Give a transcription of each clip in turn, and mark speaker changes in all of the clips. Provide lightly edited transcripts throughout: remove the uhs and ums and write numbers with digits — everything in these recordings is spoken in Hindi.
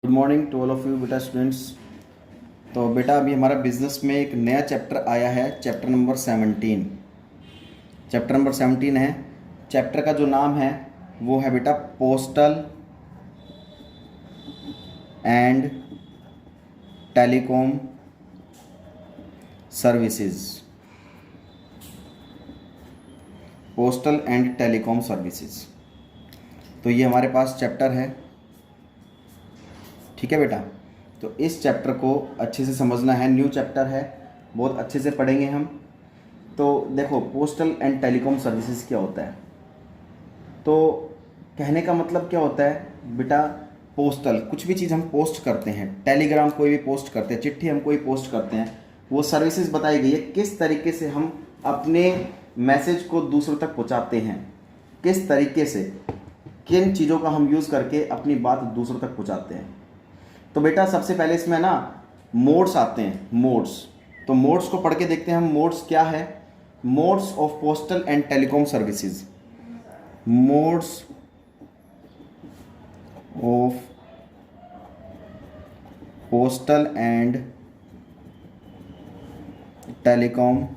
Speaker 1: Good morning to all of you बेटा स्टूडेंट्स। तो बेटा अभी हमारा बिजनेस में एक नया चैप्टर आया है, चैप्टर नंबर 17। चैप्टर नंबर 17 है। चैप्टर का जो नाम है वो है बेटा postal and telecom services. Postal and telecom services, तो ये हमारे पास चैप्टर है। ठीक है बेटा, तो इस चैप्टर को अच्छे से समझना है, न्यू चैप्टर है, बहुत अच्छे से पढ़ेंगे हम। तो देखो, पोस्टल एंड टेलीकॉम सर्विसेज क्या होता है। तो कहने का मतलब क्या होता है बेटा, पोस्टल कुछ भी चीज़ हम पोस्ट करते हैं, टेलीग्राम कोई भी पोस्ट करते हैं, चिट्ठी हम कोई पोस्ट करते हैं, वो सर्विसेज बताई गई है किस तरीके से हम अपने मैसेज को दूसरों तक पहुंचाते हैं, किस तरीके से, किन चीज़ों का हम यूज़ करके अपनी बात दूसरों तक पहुंचाते हैं। तो बेटा सबसे पहले इसमें ना मोड्स आते हैं, मोड्स। तो मोड्स को पढ़ के देखते हैं हम, मोड्स क्या है। Modes of postal and telecom services. Modes of postal and telecom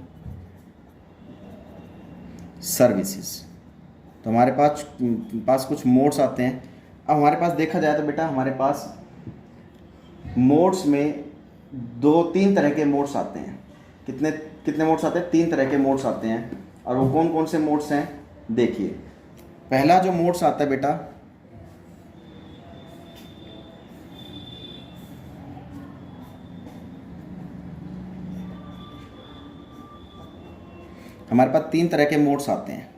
Speaker 1: services. तो हमारे पास कुछ मोड्स आते हैं। अब हमारे पास देखा जाए तो बेटा हमारे पास मोड्स में तीन तरह के मोड्स आते हैं। कितने कितने मोड्स आते हैं? तीन तरह के मोड्स आते हैं। और वो कौन कौन से मोड्स हैं देखिए। पहला जो मोड्स आता है बेटा, हमारे पास तीन तरह के मोड्स आते हैं,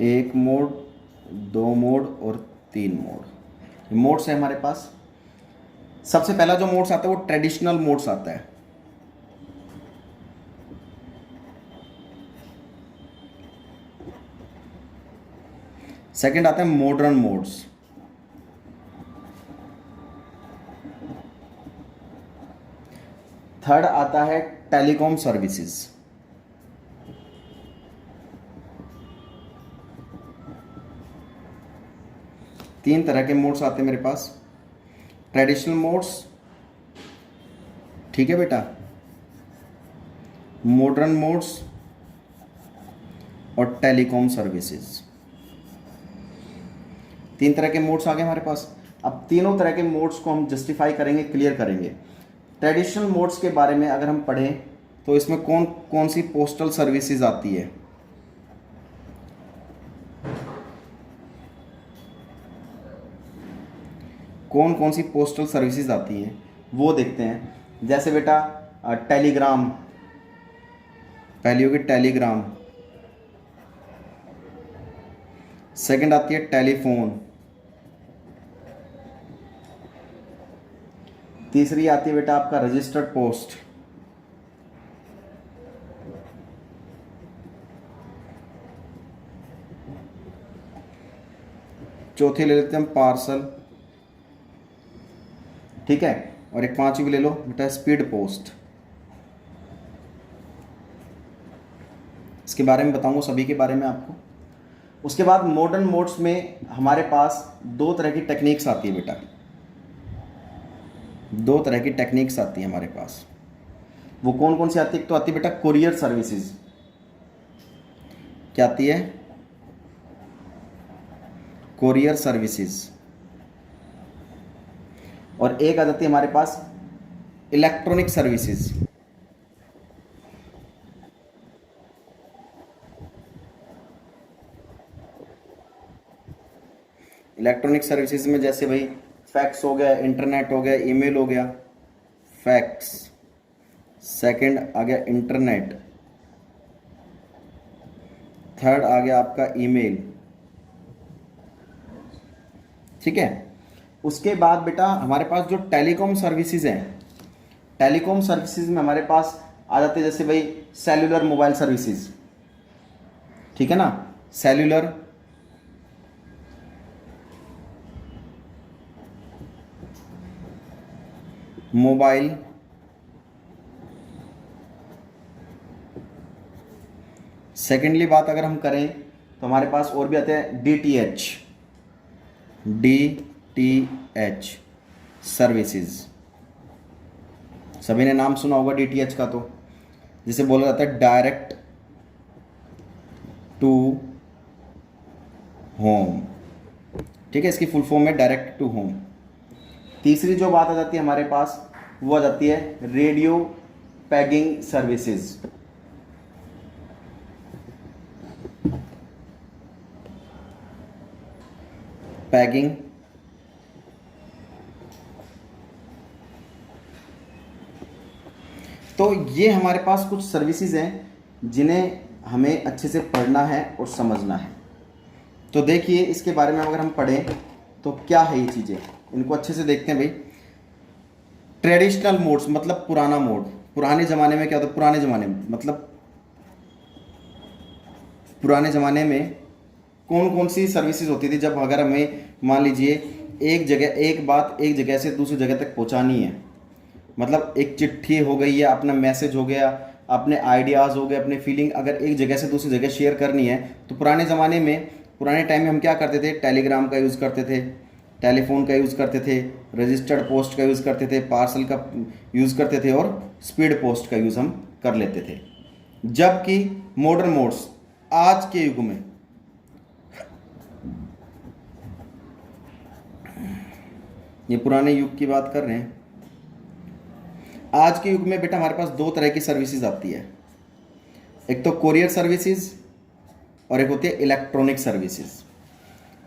Speaker 1: एक मोड, दो मोड और तीन मोड। मोड्स है हमारे पास। सबसे पहला जो मोड्स आता है वो ट्रेडिशनल मोड्स आता है। सेकंड आता है मॉडर्न मोड्स। थर्ड आता है टेलीकॉम सर्विसेज। तीन तरह के मोड्स आते हैं मेरे पास, ट्रेडिशनल मोड्स, ठीक है बेटा, मॉडर्न मोड्स और टेलीकॉम सर्विसेज। तीन तरह के मोड्स आ गए हमारे पास। अब तीनों तरह के मोड्स को हम जस्टिफाई करेंगे, क्लियर करेंगे। ट्रेडिशनल मोड्स के बारे में अगर हम पढ़ें तो इसमें कौन कौन सी पोस्टल सर्विसेज आती है। कौन कौन सी पोस्टल सर्विसेज आती हैं वो देखते हैं। जैसे बेटा टेलीग्राम, पहली होगी टेलीग्राम, सेकंड आती है टेलीफोन, तीसरी आती है बेटा आपका रजिस्टर्ड पोस्ट, चौथी ले लेते हैं हम पार्सल, ठीक है, और एक पांचवी भी ले लो बेटा स्पीड पोस्ट। इसके बारे में बताऊंगा सभी के बारे में आपको। उसके बाद मॉडर्न मोड्स में हमारे पास दो तरह की टेक्निक्स आती है बेटा, दो तरह की टेक्निक्स आती है हमारे पास। वो कौन कौन सी आती है? एक तो आती है बेटा कुरियर सर्विसेज। क्या आती है? Courier services. और एक आ जाती है हमारे पास इलेक्ट्रॉनिक सर्विसेज। इलेक्ट्रॉनिक सर्विसेज में जैसे भाई फैक्स हो गया, इंटरनेट हो गया, ईमेल हो गया। फैक्स, सेकंड आ गया इंटरनेट, थर्ड आ गया आपका ईमेल, ठीक है। उसके बाद बेटा हमारे पास जो टेलीकॉम सर्विसेज हैं, टेलीकॉम सर्विसेज में हमारे पास आ जाते हैं जैसे भाई सेल्यूलर मोबाइल सर्विसेज, ठीक है ना, सेल्यूलर, मोबाइल, सेकेंडली बात अगर हम करें तो हमारे पास और भी आते हैं DTH, DTH, DTH सर्विसेज, सभी ने नाम सुना होगा DTH का, तो जिसे बोला जाता है डायरेक्ट टू होम। ठीक है, इसकी फुल फॉर्म है डायरेक्ट टू होम। तीसरी जो बात आ जाती है हमारे पास, वो आ जाती है रेडियो पैगिंग सर्विसेज। पैगिंग तो ये हमारे पास कुछ सर्विसेज हैं जिन्हें हमें अच्छे से पढ़ना है और समझना है। तो देखिए इसके बारे में अगर हम पढ़ें तो क्या है ये चीज़ें, इनको अच्छे से देखते हैं भाई। ट्रेडिशनल मोड्स मतलब पुराना मोड, पुराने ज़माने में क्या होता है, पुराने ज़माने में मतलब पुराने ज़माने में कौन कौन सी सर्विसेज होती थी, जब अगर हमें मान लीजिए एक बात एक जगह से दूसरी जगह तक पहुंचानी है, मतलब एक चिट्ठी हो गई या अपना मैसेज हो गया, अपने आइडियाज़ हो गए, अपने फीलिंग अगर एक जगह से दूसरी जगह शेयर करनी है, तो पुराने ज़माने में पुराने टाइम में हम क्या करते थे, टेलीग्राम का यूज़ करते थे, टेलीफोन का यूज़ करते थे, रजिस्टर्ड पोस्ट का यूज़ करते थे, पार्सल का यूज़ करते थे और स्पीड पोस्ट का यूज़ हम कर लेते थे। जबकि मॉडर्न मोड्स आज के युग में, ये पुराने युग की बात कर रहे हैं, आज के युग में बेटा हमारे पास दो तरह की सर्विसेज आती है। एक तो कोरियर सर्विसेज और एक होती है इलेक्ट्रॉनिक सर्विसेज।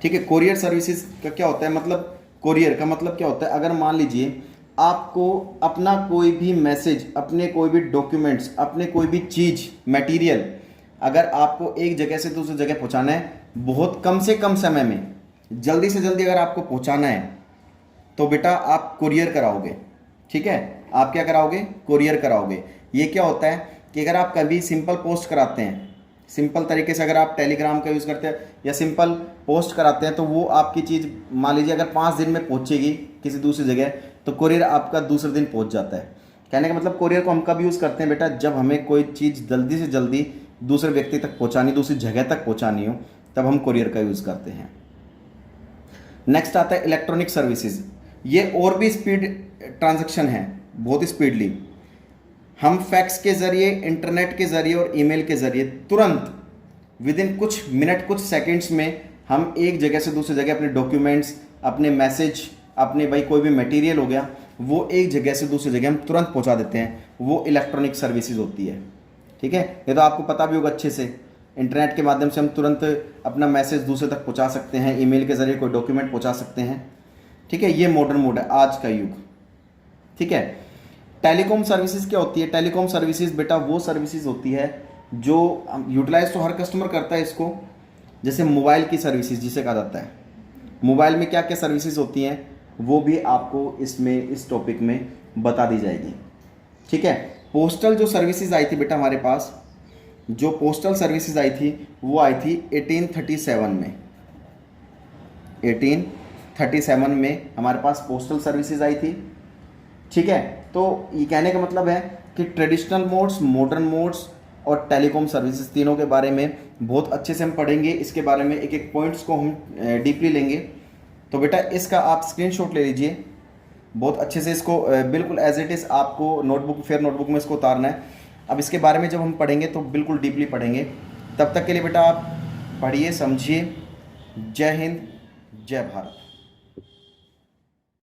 Speaker 1: ठीक है, कोरियर सर्विसेज का क्या होता है, मतलब कोरियर का मतलब क्या होता है, अगर मान लीजिए आपको अपना कोई भी मैसेज, अपने कोई भी डॉक्यूमेंट्स, अपने कोई भी चीज़ मटेरियल अगर आपको एक जगह से दूसरी जगह पहुंचाना है, बहुत कम से कम समय में जल्दी से जल्दी अगर आपको पहुंचाना है, तो बेटा आप कुरियर कराओगे। ठीक है, आप क्या कराओगे, कुरियर कराओगे। ये क्या होता है कि अगर आप कभी सिंपल पोस्ट कराते हैं, सिंपल तरीके से अगर आप टेलीग्राम का यूज़ करते हैं या सिंपल पोस्ट कराते हैं, तो वो आपकी चीज़ मान लीजिए अगर 5 दिन में पहुंचेगी किसी दूसरी जगह, तो कुरियर आपका दूसरे दिन पहुंच जाता है। कहने का मतलब कुरियर को हम कब यूज़ करते हैं बेटा, जब हमें कोई चीज़ जल्दी से जल्दी दूसरे व्यक्ति तक पहुँचानी, दूसरी जगह तक पहुँचानी हो, तब हम कुरियर का यूज़ करते हैं। नेक्स्ट आता है इलेक्ट्रॉनिक सर्विसेज। ये और भी स्पीड ट्रांजैक्शन है, बहुत स्पीडली। हम फैक्स के ज़रिए, इंटरनेट के ज़रिए और ईमेल के ज़रिए तुरंत विद इन कुछ मिनट, कुछ सेकंड्स में हम एक जगह से दूसरी जगह अपने डॉक्यूमेंट्स, अपने मैसेज, अपने भाई कोई भी मटेरियल हो गया, वो एक जगह से दूसरी जगह हम तुरंत पहुंचा देते हैं। वो इलेक्ट्रॉनिक सर्विसेज होती है। ठीक है, ये तो आपको पता भी होगा अच्छे से। इंटरनेट के माध्यम से हम तुरंत अपना मैसेज दूसरे तक पहुंचा सकते हैं, ईमेल के ज़रिए कोई डॉक्यूमेंट पहुंचा सकते हैं। ठीक है, ये मॉडर्न मोड है, आज का युग। ठीक है, टेलीकॉम सर्विसेज क्या होती है, टेलीकॉम सर्विसेज बेटा वो सर्विसेज होती है जो यूटिलाइज तो हर कस्टमर करता है इसको। जैसे मोबाइल की सर्विसेज जिसे कहा जाता है, मोबाइल में क्या क्या सर्विसेज होती हैं वो भी आपको इसमें इस टॉपिक में बता दी जाएगी। ठीक है, पोस्टल जो सर्विसेज आई थी बेटा हमारे पास, जो पोस्टल सर्विसेज आई थी वो आई थी 1837 में। 1837 में हमारे पास पोस्टल सर्विसेज आई थी। ठीक है, तो ये कहने का मतलब है कि ट्रेडिशनल मोड्स, मॉडर्न मोड्स और टेलीकॉम सर्विसेज तीनों के बारे में बहुत अच्छे से हम पढ़ेंगे। इसके बारे में एक एक पॉइंट्स को हम डीपली लेंगे। तो बेटा इसका आप स्क्रीनशॉट ले लीजिए, बहुत अच्छे से इसको बिल्कुल एज इट इज़ आपको नोटबुक, फेयर नोटबुक में इसको उतारना है। अब इसके बारे में जब हम पढ़ेंगे तो बिल्कुल डीपली पढ़ेंगे। तब तक के लिए बेटा आप पढ़िए, समझिए। जय हिंद, जय भारत।